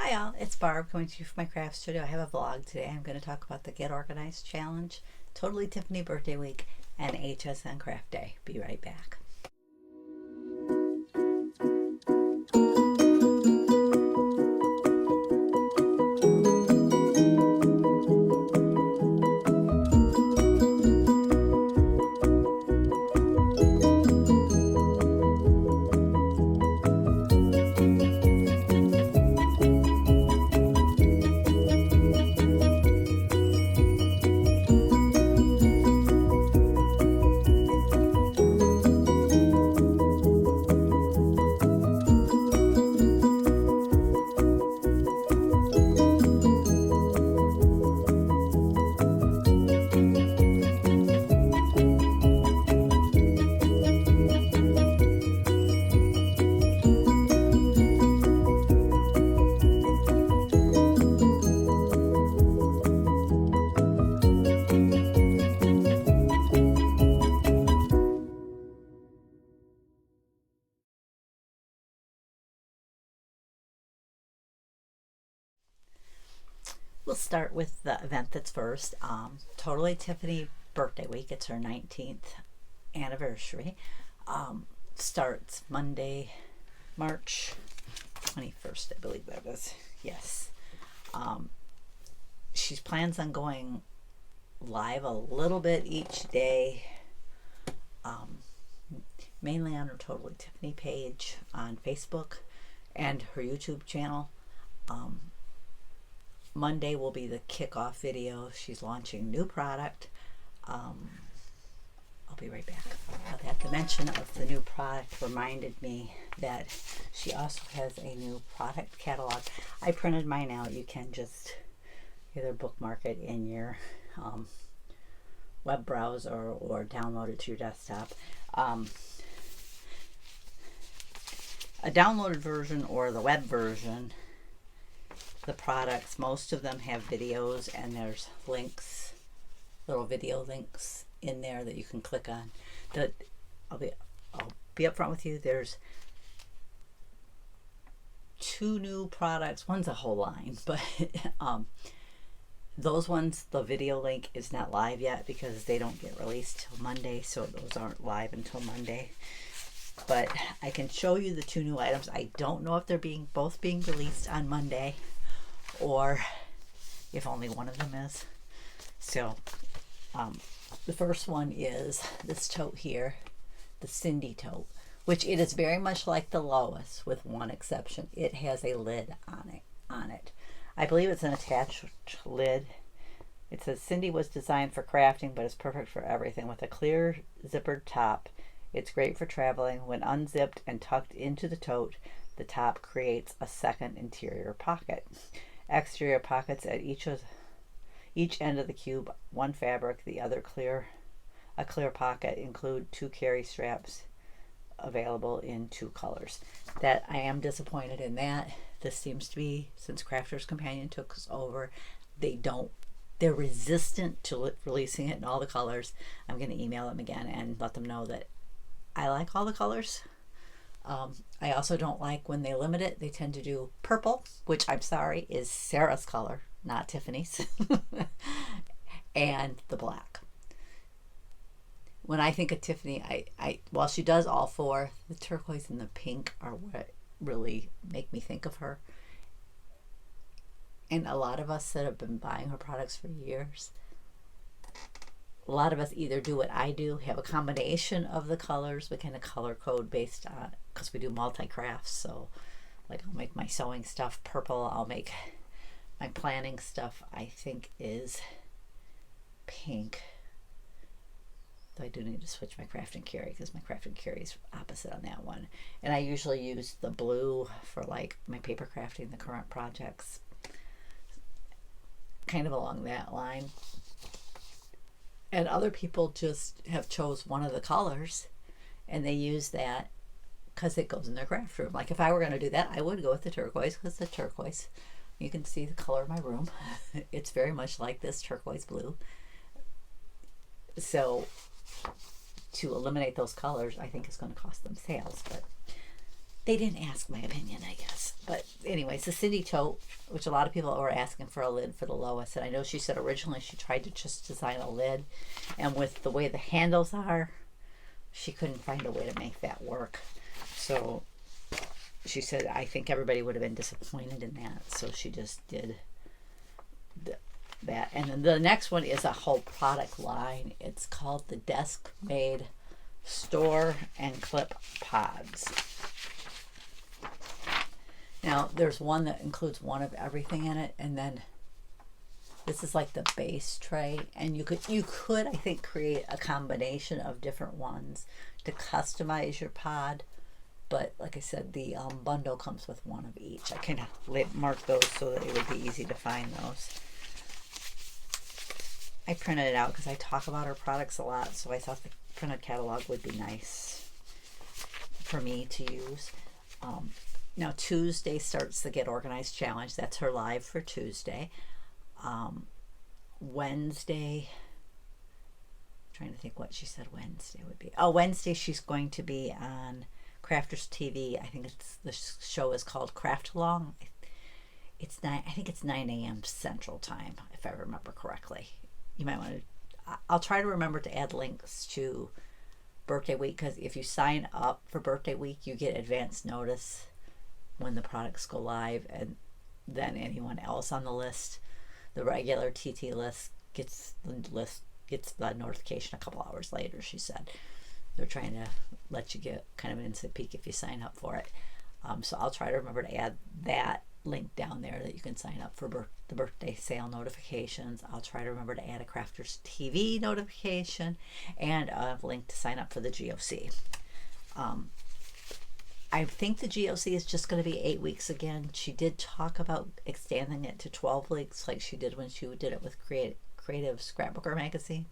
Hi all, it's Barb coming to you from my craft studio. I have a vlog today. I'm going to talk about the Get Organized Challenge, Totally Tiffany Birthday Week, and HSN Craft Day. Be right back. We'll start with the event that's first. Totally Tiffany Birthday Week. It's her 19th anniversary. Starts Monday, March 21st, I believe that is. Yes. She plans on going live a little bit each day, mainly on her Totally Tiffany page on Facebook and her YouTube channel. Monday will be the kickoff video. She's launching new product. I'll be right back. The mention of the new product reminded me that she also has a new product catalog. I printed mine out. You can just either bookmark it in your web browser or download it to your desktop. A downloaded version or the web version, the products, most of them have videos, and there's links, little video links in there that you can click on. I'll be upfront with you. There's two new products. One's a whole line, but those ones, the video link is not live yet because they don't get released till Monday, so those aren't live until Monday. But I can show you the two new items. I don't know if they're both being released on Monday, or if only one of them is. So the first one is this tote here, the Cindy tote, which it is very much like the Lois with one exception. It has a lid on it. I believe it's an attached lid. It says Cindy was designed for crafting but is perfect for everything. With a clear zippered top, it's great for traveling. When unzipped and tucked into the tote, the top creates a second interior pocket. Exterior pockets at each end of the cube, one fabric, the other a clear pocket, include two carry straps available in two colors. That I am disappointed in that. This seems to be, since Crafter's Companion took us over, they're resistant to releasing it in all the colors. I'm going to email them again and let them know that I like all the colors. I also don't like when they limit it. They tend to do purple, which I'm sorry is Sarah's color, not Tiffany's, and the black. When I think of Tiffany, while she does all four, the turquoise and the pink are what really make me think of her. And a lot of us that have been buying her products for years, a lot of us either do what I do, have a combination of the colors. We kind of color code based on, because we do multi-crafts. So like I'll make my sewing stuff purple. I'll make my planning stuff, I think, is pink. Though I do need to switch my craft and carry because my craft and carry is opposite on that one. And I usually use the blue for like my paper crafting, the current projects, kind of along that line. And other people just have chose one of the colors and they use that because it goes in their craft room. Like if I were going to do that, I would go with the turquoise because the turquoise, you can see the color of my room. It's very much like this turquoise blue. So to eliminate those colors, I think is going to cost them sales, but they didn't ask my opinion, I guess. But anyways, the Cindy tote, which a lot of people were asking for a lid for the lowest, and I know she said originally she tried to just design a lid, and with the way the handles are, she couldn't find a way to make that work. So she said, I think everybody would have been disappointed in that, so she just did that. And then the next one is a whole product line. It's called the Desk Made Store and Clip Pods. Now there's one that includes one of everything in it, and then this is like the base tray, and you could I think create a combination of different ones to customize your pod. But like I said, the bundle comes with one of each. I kind of mark those so that it would be easy to find those. I printed it out because I talk about our products a lot, so I thought the printed catalog would be nice for me to use. Now Tuesday starts the Get Organized Challenge. That's her live for Tuesday. Wednesday, I'm trying to think what she said Wednesday would be. Oh, Wednesday she's going to be on Crafters TV. I think the show is called Craft Along. I think it's 9 a.m. Central Time, if I remember correctly. You might want to. I'll try to remember to add links to birthday week, because if you sign up for birthday week, you get advance notice when the products go live, and then anyone else on the list, the regular TT list, gets the notification a couple hours later. She said they're trying to let you get kind of an instant peek if you sign up for it. So I'll try to remember to add that link down there that you can sign up for the birthday sale notifications. I'll try to remember to add a Crafters TV notification and a link to sign up for the GOC. I think the GOC is just going to be 8 weeks again. She did talk about extending it to 12 weeks like she did when she did it with Creative Scrapbooker magazine.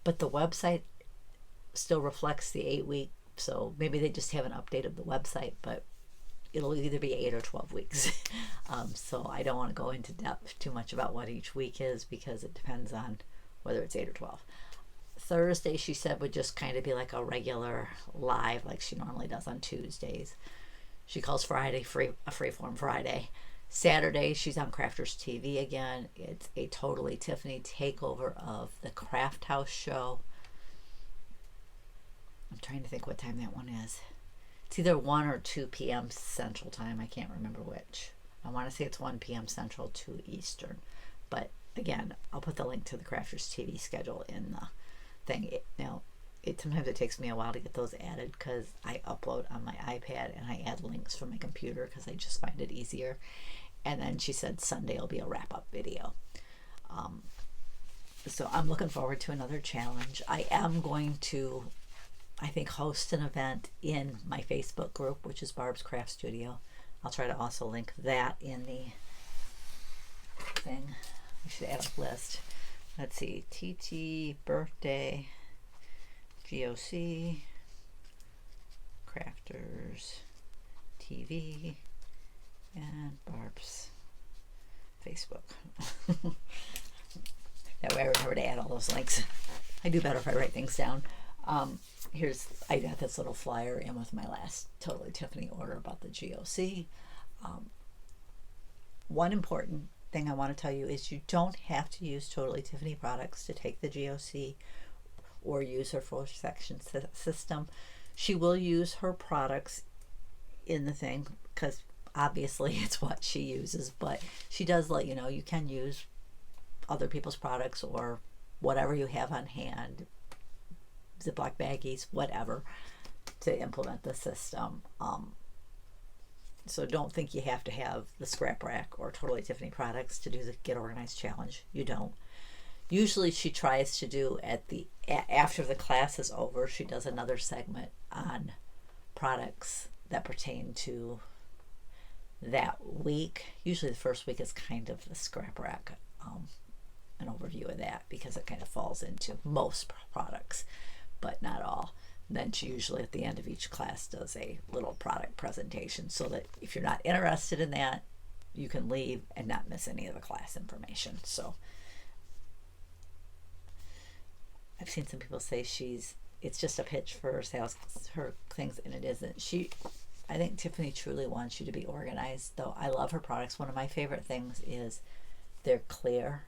But the website still reflects the 8 week, so maybe they just haven't updated the website, but it'll either be 8 or 12 weeks. So I don't want to go into depth too much about what each week is, because it depends on whether it's 8 or 12. Thursday, she said, would just kind of be like a regular live like she normally does on Tuesdays. She calls Friday a Freeform Friday. Saturday, she's on Crafters TV again. It's a Totally Tiffany takeover of the Craft House show. I'm trying to think what time that one is. It's either 1 or 2 p.m. Central Time. I can't remember which. I want to say it's 1 p.m. Central, 2 Eastern. But again, I'll put the link to the Crafters TV schedule in the thing. Sometimes it takes me a while to get those added because I upload on my iPad and I add links from my computer because I just find it easier. And then she said Sunday will be a wrap-up video. So I'm looking forward to another challenge. I am going to, I think, host an event in my Facebook group, which is Barb's Craft Studio. I'll try to also link that in the thing. I should add a list. Let's see, TT, birthday, GOC, Crafters, TV, and Barb's Facebook. That way I remember to add all those links. I do better if I write things down. I got this little flyer in with my last Totally Tiffany order about the GOC. One important thing I want to tell you is you don't have to use Totally Tiffany products to take the GOC or use her 4-section system. She will use her products in the thing because obviously it's what she uses, but she does let you know you can use other people's products or whatever you have on hand, Ziploc baggies, whatever, to implement the system. So don't think you have to have the Scrap Rack or Totally Tiffany products to do the Get Organized Challenge. You don't. Usually she tries to do after the class is over, she does another segment on products that pertain to that week. Usually the first week is kind of the Scrap Rack, an overview of that, because it kind of falls into most products, but not all. Then she usually at the end of each class does a little product presentation so that if you're not interested in that, you can leave and not miss any of the class information. So I've seen some people say it's just a pitch for her sales, her things, and it isn't. I think Tiffany truly wants you to be organized, though. I love her products. One of my favorite things is they're clear.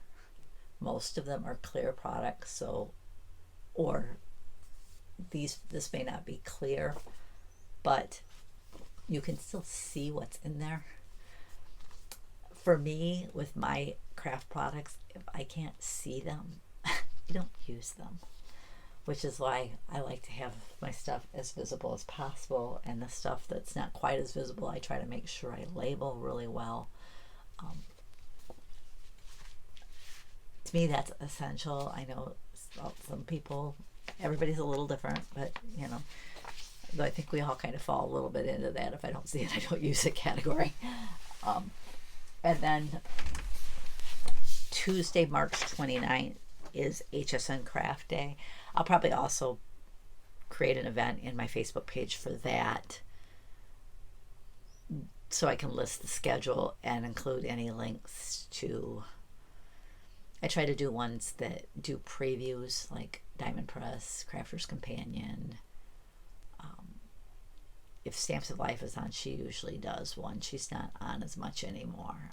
Most of them are clear products, so, or this may not be clear, but you can still see what's in there. For me, with my craft products, if I can't see them, I don't use them, which is why I like to have my stuff as visible as possible, and the stuff that's not quite as visible, I try to make sure I label really well. To me, that's essential. I know some people, everybody's a little different, but you know, though I think we all kind of fall a little bit into that. If I don't see it, I don't use it category. And then Tuesday, March 29th is HSN Craft Day. I'll probably also create an event in my Facebook page for that, so I can list the schedule and include any links to. I try to do ones that do previews, like Diamond Press, Crafter's Companion. If Stamps of Life is on, she usually does one. She's not on as much anymore.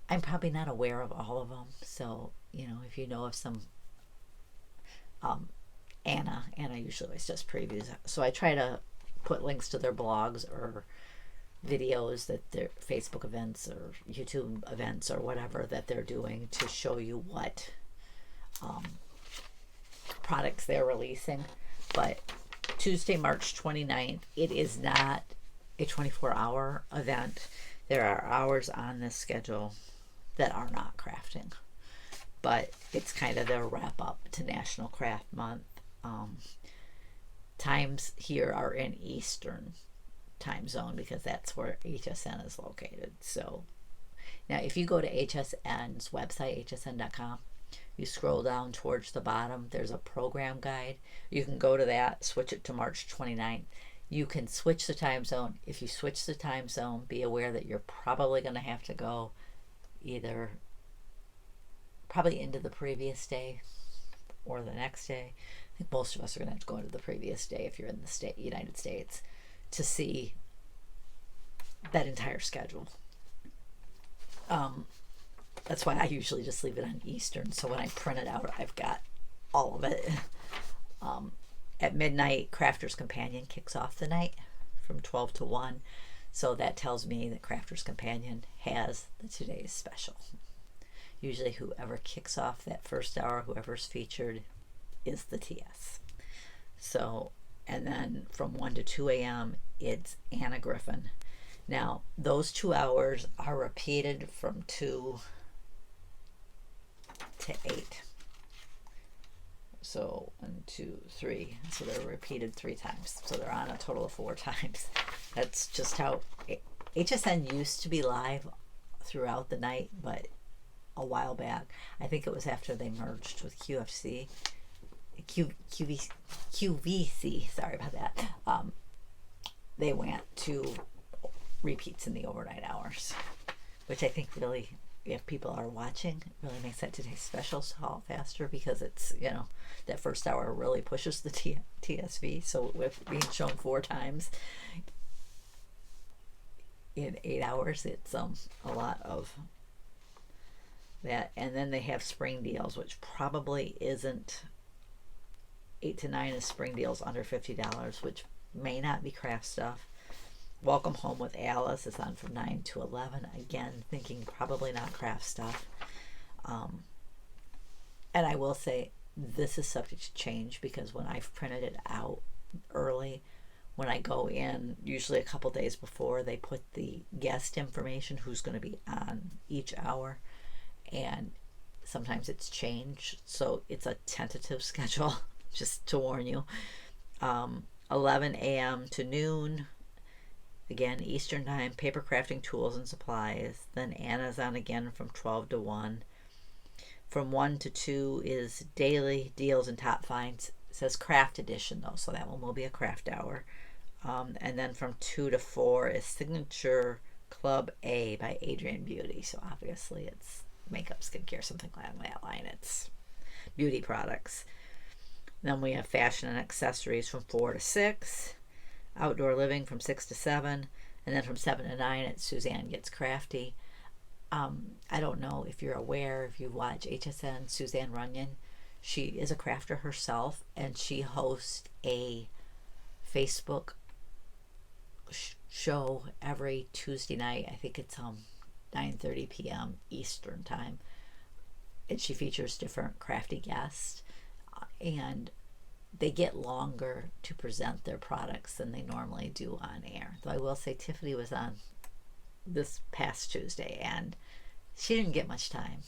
I'm probably not aware of all of them, so you know, if you know of some, Anna usually always does previews, so I try to put links to their blogs or videos that their Facebook events or YouTube events or whatever that they're doing to show you what products they're releasing. But Tuesday, March 29th, it is not a 24-hour event. There are hours on this schedule that are not crafting, but it's kind of their wrap up to National Craft Month. Times here are in Eastern time zone because that's where HSN is located. So now if you go to HSN's website, hsn.com, you scroll down towards the bottom, there's a program guide. You can go to that, switch it to March 29th. You can switch the time zone. If you switch the time zone, be aware that you're probably going to have to go either probably into the previous day or the next day. I think most of us are going to have to go into the previous day if you're in the United States to see that entire schedule. That's why I usually just leave it on Eastern, so when I print it out, I've got all of it. At midnight, Crafter's Companion kicks off the night from 12 to 1, so that tells me that Crafter's Companion has the today's special. Usually whoever kicks off that first hour, whoever's featured, is the TS. So, and then from 1 to 2 a.m., it's Anna Griffin. Now, those 2 hours are repeated from 2 to 8. So 1, 2, 3. So they're repeated 3 times. So they're on a total of 4 times. That's just how HSN used to be live throughout the night, but a while back, I think it was after they merged with QVC. Sorry about that. They went to repeats in the overnight hours, which I think really, if people are watching, it really makes that today's special so faster, because it's, you know, that first hour really pushes the TSV. So with being shown 4 times in 8 hours, it's a lot of that. And then they have spring deals, which probably isn't 8 to 9 is spring deals under $50, which may not be craft stuff. Welcome Home with Alice is on from 9 to 11. Again, thinking probably not craft stuff. And I will say this is subject to change, because when I've printed it out early, when I go in, usually a couple days before, they put the guest information, who's going to be on each hour, and sometimes it's changed. So it's a tentative schedule, just to warn you. 11 a.m. to noon, again Eastern time, paper crafting tools and supplies. Then Anna's on again from 12 to 1. From 1 to 2 is daily deals and top finds. It says craft edition though, so that one will be a craft hour. And then from 2 to 4 is Signature Club A by Adrian Beauty. So obviously it's makeup, skincare, something along that line. It's beauty products. Then we have fashion and accessories from 4 to 6. Outdoor living from 6 to 7. And then from 7 to 9, it's Suzanne Gets Crafty. I don't know if you're aware, if you watch HSN, Suzanne Runyon. She is a crafter herself, and she hosts a Facebook show every Tuesday night. I think it's 9:30 p.m. Eastern time, and she features different crafty guests, and they get longer to present their products than they normally do on air. Though I will say Tiffany was on this past Tuesday, and she didn't get much time.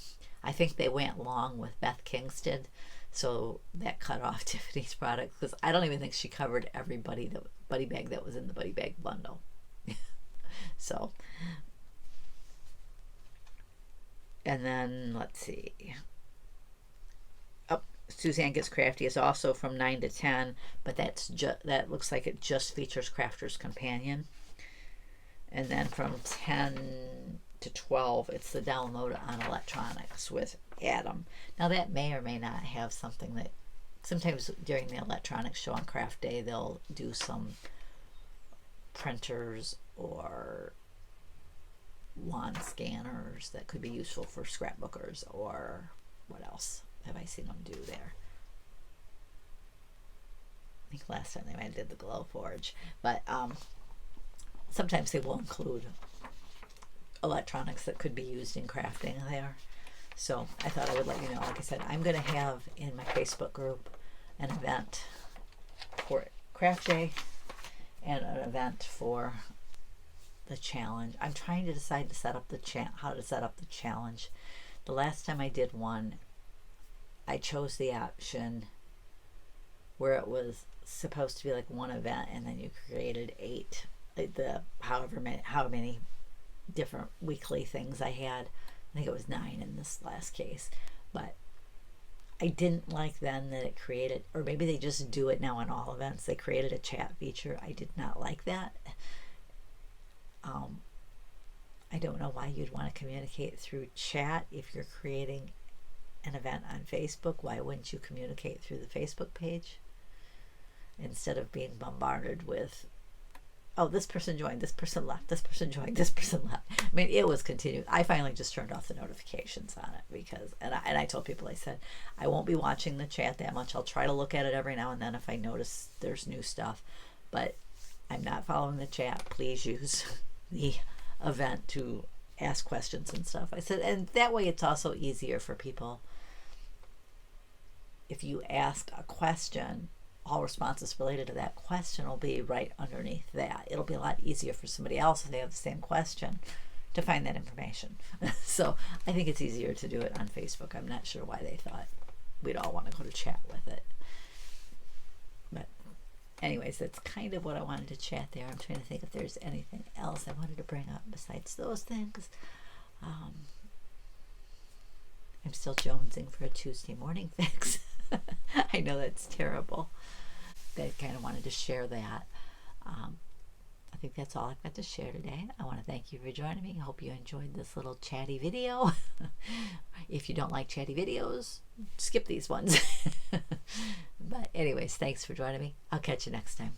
I think they went long with Beth Kingston, so that cut off Tiffany's product, because I don't even think she covered every buddy bag that was in the buddy bag bundle. So, and then let's see. Oh, Suzanne Gets Crafty is also from 9 to 10, but that looks like it just features Crafter's Companion. And then from 10 to 12, it's the Download on Electronics with Adam. Now that may or may not have something that sometimes during the electronics show on Craft Day, they'll do some printers or wand scanners that could be useful for scrapbookers, or what else have I seen them do there? I think last time they might have did the Glow Forge, but sometimes they will include electronics that could be used in crafting there. So I thought I would let you know. Like I said, I'm going to have in my Facebook group an event for Craft Day and an event for the challenge. I'm trying to decide to set up how to set up the challenge. The last time I did one, I chose the option where it was supposed to be like one event, and then you created 8, like how many different weekly things I had. I think it was 9 in this last case, but I didn't like then that it created, or maybe they just do it now in all events, they created a chat feature. I did not like that. I don't know why you'd want to communicate through chat if you're creating an event on Facebook. Why wouldn't you communicate through the Facebook page instead of being bombarded with, oh, this person joined, this person left, this person joined, this person left. I mean, it was continued. I finally just turned off the notifications on it because, and I told people, I said, I won't be watching the chat that much. I'll try to look at it every now and then if I notice there's new stuff, but I'm not following the chat. Please use the event to ask questions and stuff. I said, and that way it's also easier for people. If you ask a question, all responses related to that question will be right underneath that. It'll be a lot easier for somebody else if they have the same question to find that information. So I think it's easier to do it on Facebook. I'm not sure why they thought we'd all want to go to chat with it. But anyways, that's kind of what I wanted to chat there. I'm trying to think if there's anything else I wanted to bring up besides those things. I'm still jonesing for a Tuesday morning fix. I know that's terrible. I kind of wanted to share that. I think that's all I've got to share today. I want to thank you for joining me. I hope you enjoyed this little chatty video. If you don't like chatty videos, skip these ones. But anyways, thanks for joining me. I'll catch you next time.